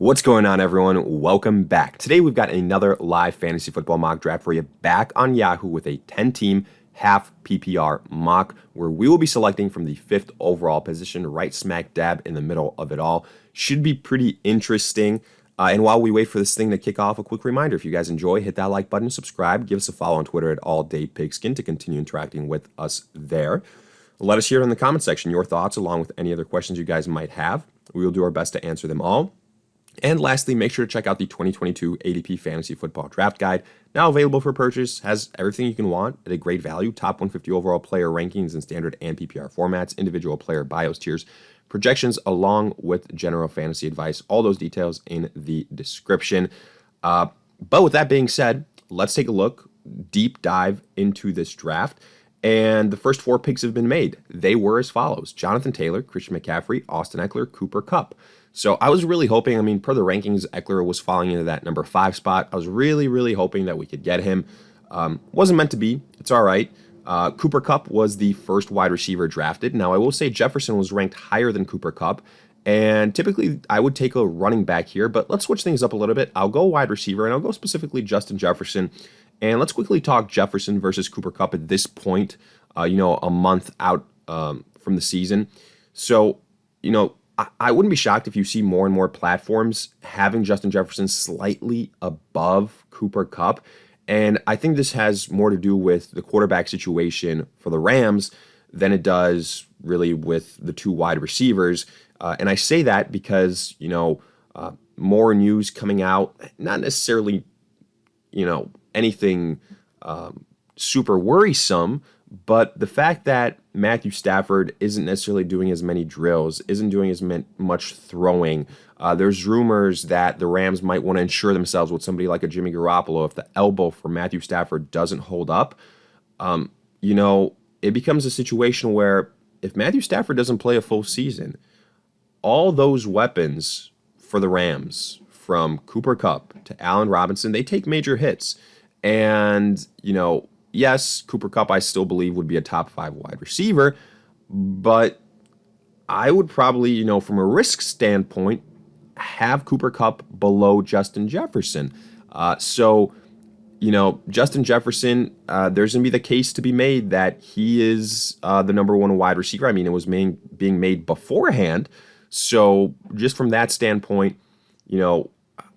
What's going on, everyone? Welcome back. Today we've got another live fantasy football mock draft for you back on Yahoo with a 10-team half PPR mock where we will be selecting from the 5th overall position, right smack dab in the middle of it all. Should be pretty interesting. And while we wait for this thing to kick off, a quick reminder, if you guys enjoy, hit that like button, subscribe, give us a follow on Twitter at AllDayPigskin to continue interacting with us there. Let us hear it in the comment section, your thoughts along with any other questions you guys might have. We will do our best to answer them all. And lastly, make sure to check out the 2022 ADP Fantasy Football Draft Guide. Now available for purchase, has everything you can want at a great value. Top 150 overall player rankings in standard and PPR formats, individual player bios tiers, projections along with general fantasy advice. All those details in the description. But with that being said, let's take a look, deep dive into this draft. And the first 4 picks have been made. They were as follows: Jonathan Taylor, Christian McCaffrey, Austin Eckler, Cooper Kupp. So I was really hoping, per the rankings, Eckler was falling into that number 5 spot. I was really hoping that we could get him. Wasn't meant to be. It's all right. Cooper Kupp was the first wide receiver drafted. Now, I will say Jefferson was ranked higher than Cooper Kupp. And typically, I would take a running back here, but let's switch things up a little bit. I'll go wide receiver, and I'll go specifically Justin Jefferson. And let's quickly talk Jefferson versus Cooper Kupp at this point, a month out from the season. So, I wouldn't be shocked if you see more and more platforms having Justin Jefferson slightly above Cooper Kupp. And I think this has more to do with the quarterback situation for the Rams than it does really with the 2 wide receivers. And I say that because, more news coming out, not necessarily, anything super worrisome, but the fact that Matthew Stafford isn't necessarily doing as many drills, isn't doing as much throwing. There's rumors that the Rams might want to insure themselves with somebody like a Jimmy Garoppolo if the elbow for Matthew Stafford doesn't hold up. It becomes a situation where if Matthew Stafford doesn't play a full season, all those weapons for the Rams, from Cooper Kupp to Allen Robinson, they take major hits. And, yes, Cooper Kupp I still believe would be a top 5 wide receiver, but I would probably, from a risk standpoint, have Cooper Kupp below Justin Jefferson. Justin Jefferson, there's going to be the case to be made that he is the number 1 wide receiver. I mean, it was being made beforehand. So just from that standpoint,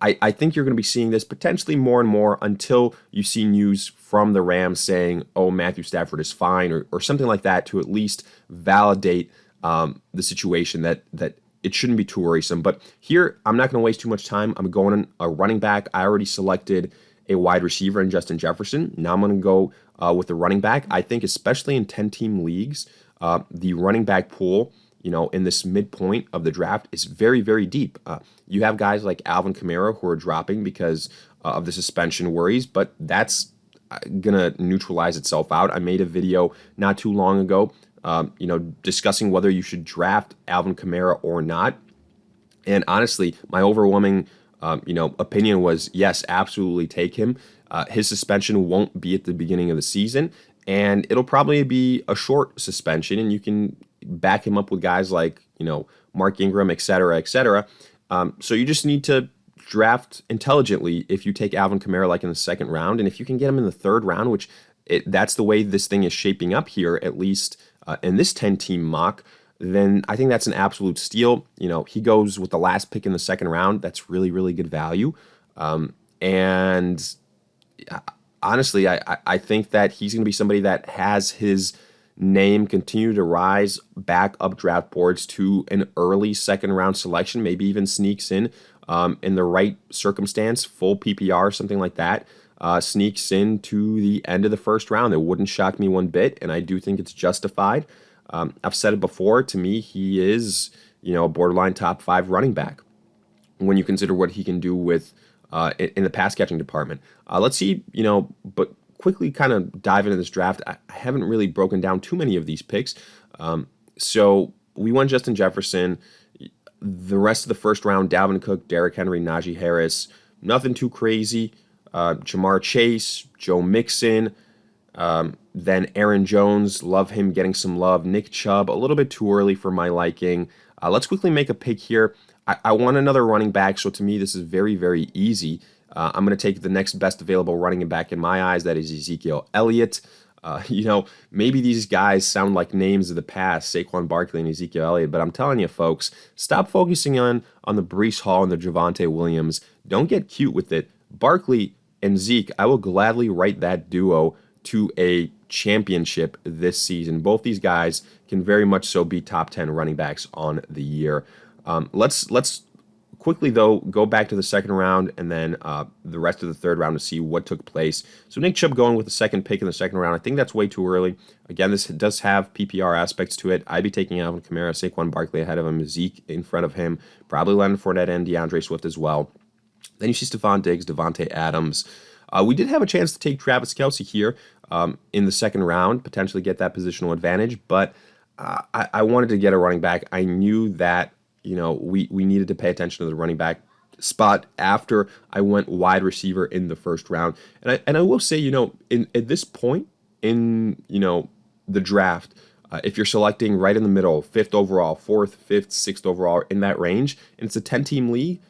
I think you're going to be seeing this potentially more and more until you see news from the Rams saying, oh, Matthew Stafford is fine or something like that to at least validate the situation that it shouldn't be too worrisome. But here, I'm not going to waste too much time. I'm going on a running back. I already selected a wide receiver in Justin Jefferson. Now I'm going to go with the running back. I think especially in 10-team leagues, the running back pool, in this midpoint of the draft is very deep. You have guys like Alvin Kamara who are dropping because of the suspension worries, but that's going to neutralize itself out. I made a video not too long ago, discussing whether you should draft Alvin Kamara or not. And honestly, my overwhelming, opinion was, yes, absolutely take him. His suspension won't be at the beginning of the season, and it'll probably be a short suspension, and you can back him up with guys like, Mark Ingram, et cetera. So you just need to draft intelligently if you take Alvin Kamara like in the 2nd round. And if you can get him in the 3rd round, which that's the way this thing is shaping up here, at least in this 10-team mock, then I think that's an absolute steal. He goes with the last pick in the 2nd round. That's really good value. And honestly, I think that he's going to be somebody that has his name continue to rise back up draft boards to an early 2nd round selection, maybe even sneaks in the right circumstance, full PPR, something like that, sneaks in to the end of the 1st round. It wouldn't shock me one bit, and I do think it's justified. I've said it before, to me, he is, a borderline top 5 running back when you consider what he can do with in the pass catching department. Let's see, but quickly kind of dive into this draft. I haven't really broken down too many of these picks. So we went Justin Jefferson. The rest of the 1st round, Dalvin Cook, Derrick Henry, Najee Harris. Nothing too crazy. Jamar Chase, Joe Mixon, then Aaron Jones. Love him getting some love. Nick Chubb, a little bit too early for my liking. Let's quickly make a pick here. I want another running back, so to me, this is very, very easy. I'm going to take the next best available running back in my eyes. That is Ezekiel Elliott. Maybe these guys sound like names of the past, Saquon Barkley and Ezekiel Elliott, but I'm telling you, folks, stop focusing on the Breece Hall and the Javonte Williams. Don't get cute with it. Barkley and Zeke, I will gladly write that duo to a championship this season. Both these guys can very much so be top 10 running backs on the year. Let's quickly, though, go back to the second round and then the rest of the third round to see what took place. So Nick Chubb going with the second pick in the second round. I think that's way too early. Again, this does have PPR aspects to it. I'd be taking Alvin Kamara, Saquon Barkley ahead of him, Zeke in front of him, probably Leonard Fournette and DeAndre Swift as well. Then you see Stephon Diggs, Devontae Adams. We did have a chance to take Travis Kelce here in the second round, potentially get that positional advantage, but I wanted to get a running back. I knew that we needed to pay attention to the running back spot after I went wide receiver in the first round. And I will say, at this point in the draft, if you're selecting right in the middle, fifth overall, fourth, fifth, sixth overall, in that range, and it's a 10-team league,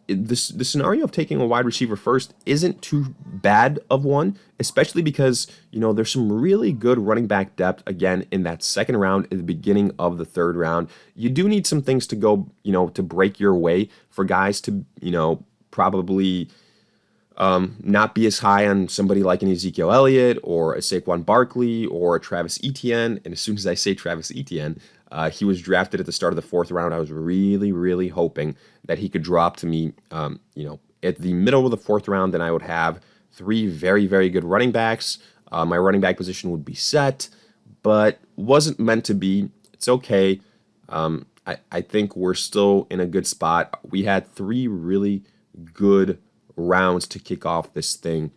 the scenario of taking a wide receiver first isn't too bad of one, especially because, there's some really good running back depth, again, in that second round, at the beginning of the third round. You do need some things to go, to break your way for guys to, probably not be as high on somebody like an Ezekiel Elliott or a Saquon Barkley or a Travis Etienne. And as soon as I say Travis Etienne, he was drafted at the start of the fourth round. I was really, really hoping that he could drop to me, at the middle of the fourth round. Then I would have three very, very good running backs. My running back position would be set, but wasn't meant to be. It's okay. I think we're still in a good spot. We had three really good rounds to kick off this thing.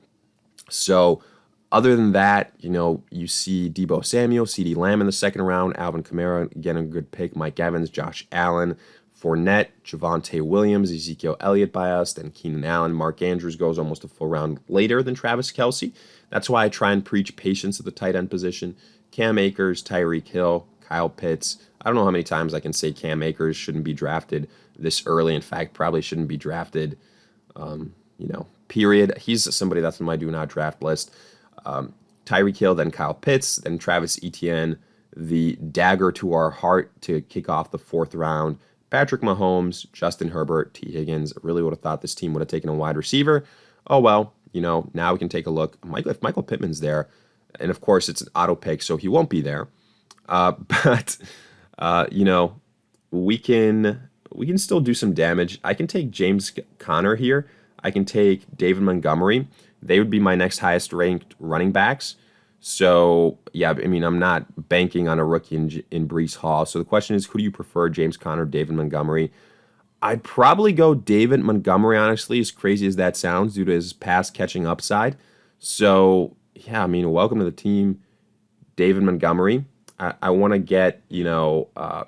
So other than that, you see Deebo Samuel, CeeDee Lamb in the second round, Alvin Kamara, again, a good pick, Mike Evans, Josh Allen, Fournette, Javonte Williams, Ezekiel Elliott by us, then Keenan Allen. Mark Andrews goes almost a full round later than Travis Kelce. That's why I try and preach patience at the tight end position. Cam Akers, Tyreek Hill, Kyle Pitts. I don't know how many times I can say Cam Akers shouldn't be drafted this early. In fact, probably shouldn't be drafted, period. He's somebody that's on my do not draft list. Tyreek Hill, then Kyle Pitts, then Travis Etienne, the dagger to our heart to kick off the fourth round. Patrick Mahomes, Justin Herbert, T. Higgins. I really would have thought this team would have taken a wide receiver. Oh, well, now we can take a look. If Michael Pittman's there, and of course it's an auto pick, so he won't be there. But we can still do some damage. I can take James Conner here. I can take David Montgomery. They would be my next highest ranked running backs. So, yeah, I'm not banking on a rookie in Breece Hall. So the question is, who do you prefer, James Conner or David Montgomery? I'd probably go David Montgomery, honestly, as crazy as that sounds, due to his pass catching upside. So, yeah, welcome to the team, David Montgomery. I want to get,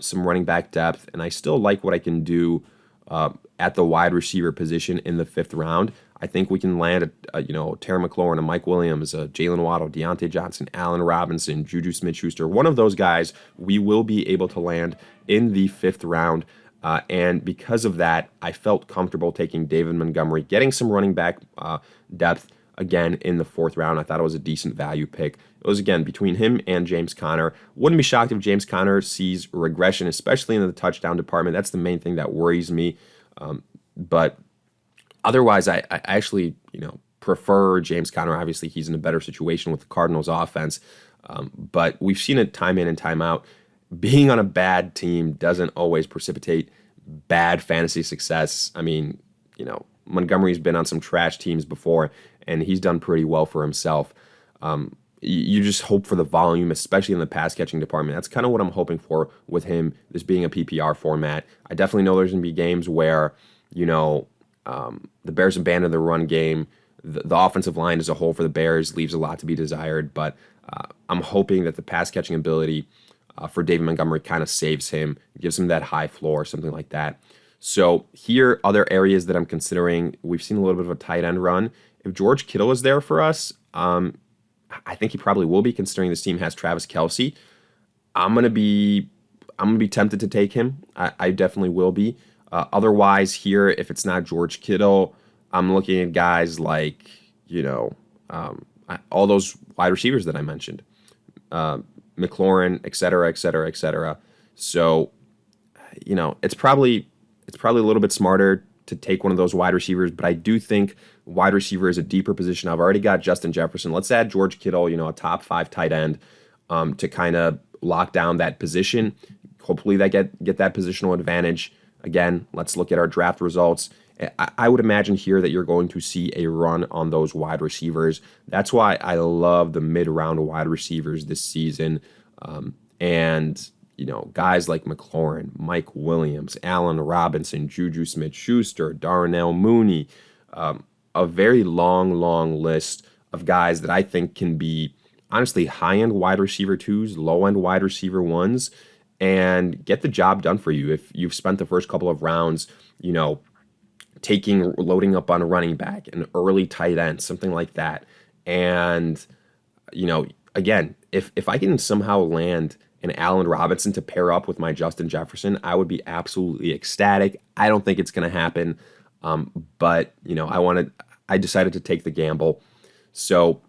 some running back depth, and I still like what I can do at the wide receiver position in the fifth round. I think we can land Terry McLaurin, a Mike Williams, a Jalen Waddle, Deontay Johnson, Allen Robinson, Juju Smith-Schuster. One of those guys we will be able to land in the fifth round. And because of that, I felt comfortable taking David Montgomery, getting some running back depth again in the fourth round. I thought it was a decent value pick. It was, again, between him and James Conner. Wouldn't be shocked if James Conner sees regression, especially in the touchdown department. That's the main thing that worries me. But otherwise, I actually, prefer James Conner. Obviously, he's in a better situation with the Cardinals offense. But we've seen it time in and time out. Being on a bad team doesn't always precipitate bad fantasy success. Montgomery's been on some trash teams before, and he's done pretty well for himself. You just hope for the volume, especially in the pass-catching department. That's kind of what I'm hoping for with him, this being a PPR format. I definitely know there's going to be games where, the Bears abandon the run game. The offensive line as a whole for the Bears leaves a lot to be desired, but I'm hoping that the pass-catching ability for David Montgomery kind of saves him, gives him that high floor, something like that. So here, other areas that I'm considering, we've seen a little bit of a tight end run. If George Kittle is there for us, I think he probably will be, considering this team has Travis Kelce. I'm gonna be tempted to take him. I definitely will be. Otherwise, here, if it's not George Kittle, I'm looking at guys like, all those wide receivers that I mentioned, McLaurin, et cetera, et cetera, et cetera. So, it's probably a little bit smarter to take one of those wide receivers, but I do think wide receiver is a deeper position. I've already got Justin Jefferson. Let's add George Kittle, a top 5 tight end, to kind of lock down that position. Hopefully they get that positional advantage. Again, let's look at our draft results. I would imagine here that you're going to see a run on those wide receivers. That's why I love the mid-round wide receivers this season. And guys like McLaurin, Mike Williams, Allen Robinson, Juju Smith-Schuster, Darnell Mooney, a very long list of guys that I think can be honestly high-end wide receiver 2s, low-end wide receiver 1s, and get the job done for you. If you've spent the first couple of rounds, loading up on a running back, an early tight end, something like that. And, again, if I can somehow land an Allen Robinson to pair up with my Justin Jefferson, I would be absolutely ecstatic. I don't think it's going to happen. But, I decided to take the gamble. So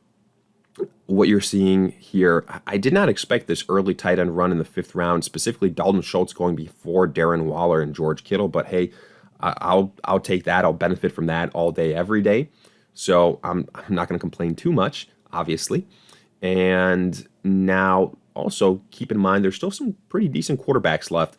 what you're seeing here, I did not expect this early tight end run in the 5th round, specifically Dalton Schultz going before Darren Waller and George Kittle. But hey, I'll take that. I'll benefit from that all day, every day. So I'm not going to complain too much, obviously. And now also keep in mind there's still some pretty decent quarterbacks left.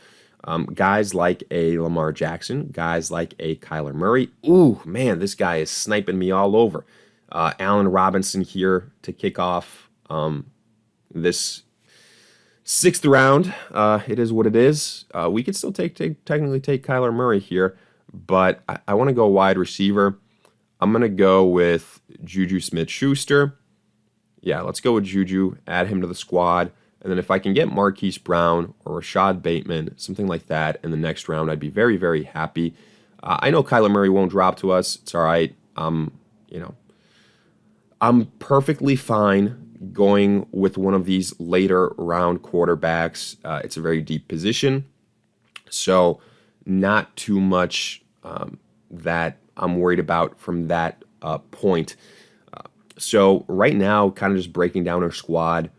Guys like a Lamar Jackson, guys like a Kyler Murray. Ooh, man, this guy is sniping me all over. Allen Robinson here to kick off this 6th round. It is what it is. We could still technically take Kyler Murray here, but I want to go wide receiver. I'm going to go with Juju Smith-Schuster. Yeah, let's go with Juju, add him to the squad. And then if I can get Marquise Brown or Rashad Bateman, something like that in the next round, I'd be very, very happy. I know Kyler Murray won't drop to us. It's all right. I'm perfectly fine going with one of these later round quarterbacks. It's a very deep position, so not too much that I'm worried about from that point. So right now, kind of just breaking down our squad.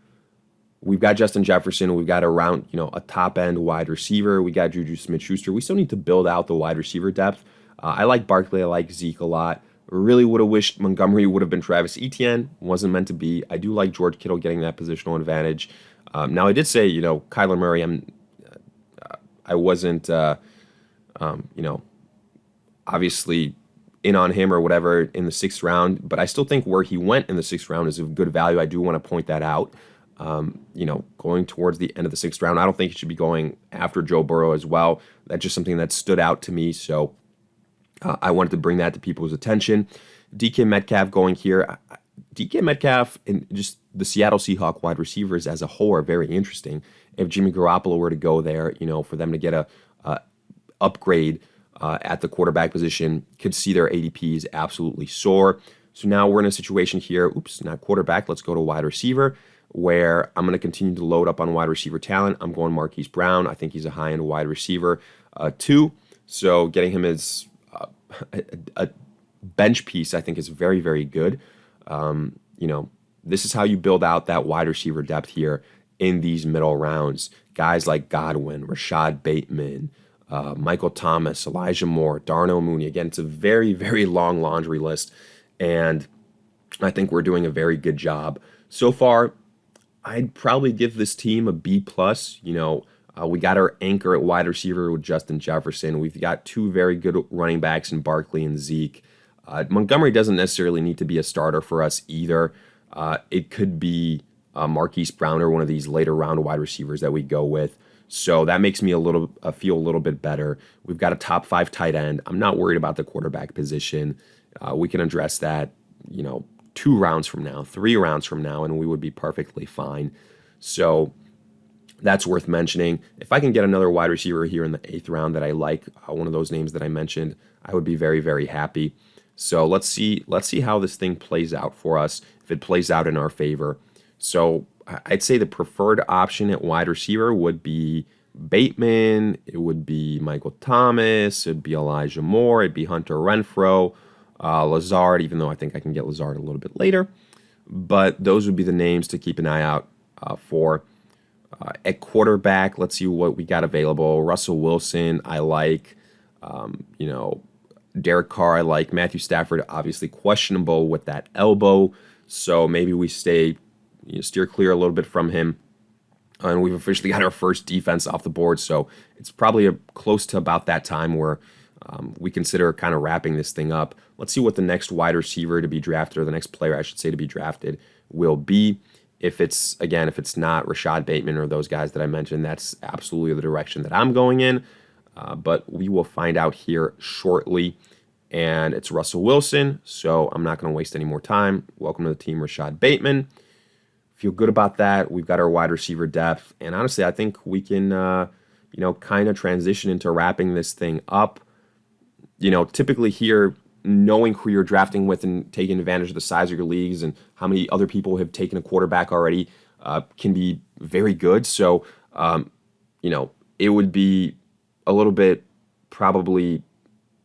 We've got Justin Jefferson. We've got a top end wide receiver. We got Juju Smith-Schuster. We still need to build out the wide receiver depth. I like Barkley. I like Zeke a lot. Really would have wished Montgomery would have been Travis Etienne. Wasn't meant to be. I do like George Kittle getting that positional advantage. Now I did say, Kyler Murray. I wasn't, obviously in on him or whatever in the 6th round, but I still think where he went in the 6th round is of good value. I do want to point that out. Going towards the end of the 6th round, I don't think he should be going after Joe Burrow as well. That's just something that stood out to me. So I wanted to bring that to people's attention. DK Metcalf going here. DK Metcalf and just the Seattle Seahawks wide receivers as a whole are very interesting. If Jimmy Garoppolo were to go there, for them to get a upgrade at the quarterback position, could see their ADPs absolutely soar. So now we're in a situation here, not quarterback, let's go to wide receiver, where I'm going to continue to load up on wide receiver talent. I'm going Marquise Brown. I think he's a high-end wide receiver, 2. So getting him as a bench piece, I think, is very, very good. This is how you build out that wide receiver depth here in these middle rounds. Guys like Godwin, Rashad Bateman, Michael Thomas, Elijah Moore, Darnell Mooney. Again, it's a very, very long laundry list, and I think we're doing a very good job. So far, I'd probably give this team a B+. We got our anchor at wide receiver with Justin Jefferson. We've got 2 very good running backs in Barkley and Zeke. Montgomery doesn't necessarily need to be a starter for us either. It could be Marquise Brown or one of these later round wide receivers that we go with. So that makes me feel a little bit better. We've got a top 5 tight end. I'm not worried about the quarterback position. We can address that, 2 rounds from now, 3 rounds from now, and we would be perfectly fine. So that's worth mentioning. If I can get another wide receiver here in the 8th round that I like, one of those names that I mentioned, I would be very, very happy. So let's see how this thing plays out for us, if it plays out in our favor. So I'd say the preferred option at wide receiver would be Bateman, it would be Michael Thomas, it'd be Elijah Moore, it'd be Hunter Renfrow, Lazard, even though I think I can get Lazard a little bit later. But those would be the names to keep an eye out for. At quarterback, let's see what we got available. Russell Wilson, I like. You know, Derek Carr, I like. Matthew Stafford, obviously questionable with that elbow. So maybe we steer clear a little bit from him. And we've officially got our first defense off the board. So it's probably close to about that time where we consider kind of wrapping this thing up. Let's see what the next wide receiver to be drafted, or the next player, I should say, to be drafted will be. If it's not Rashad Bateman or those guys that I mentioned, that's absolutely the direction that I'm going in. But we will find out here shortly. And it's Russell Wilson, so I'm not going to waste any more time. Welcome to the team, Rashad Bateman. Feel good about that. We've got our wide receiver depth. And honestly, I think we can, kind of transition into wrapping this thing up. Typically here, knowing who you're drafting with and taking advantage of the size of your leagues and how many other people have taken a quarterback already can be very good. So, it would be a little bit probably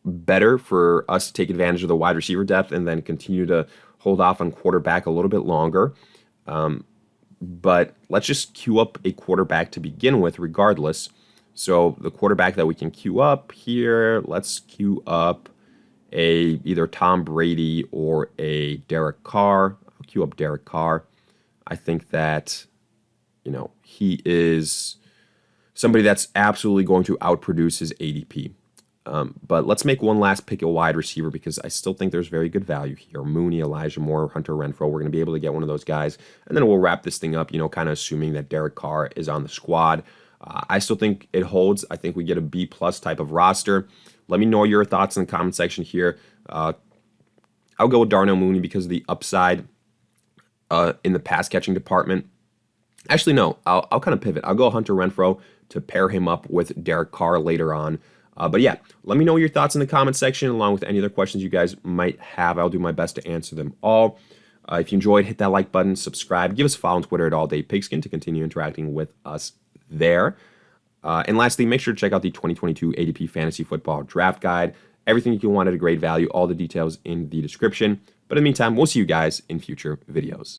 better for us to take advantage of the wide receiver depth and then continue to hold off on quarterback a little bit longer. But let's just queue up a quarterback to begin with regardless. So the quarterback that we can queue up here, let's queue up either Tom Brady or a Derek Carr. I'll queue up Derek Carr. I think that, he is somebody that's absolutely going to outproduce his ADP. But let's make one last pick at wide receiver because I still think there's very good value here. Mooney, Elijah Moore, Hunter Renfrow. We're going to be able to get one of those guys. And then we'll wrap this thing up, kind of assuming that Derek Carr is on the squad. I still think it holds. I think we get a B-plus type of roster. Let me know your thoughts in the comment section here. I'll go with Darnell Mooney because of the upside in the pass-catching department. Actually, no. I'll kind of pivot. I'll go Hunter Renfrow to pair him up with Derek Carr later on. But yeah, let me know your thoughts in the comment section along with any other questions you guys might have. I'll do my best to answer them all. If you enjoyed, hit that like button, subscribe, give us a follow on Twitter at AllDayPigskin to continue interacting with us there. And lastly, make sure to check out the 2022 ADP Fantasy Football Draft Guide. Everything you can want at a great value, all the details in the description. But in the meantime, we'll see you guys in future videos.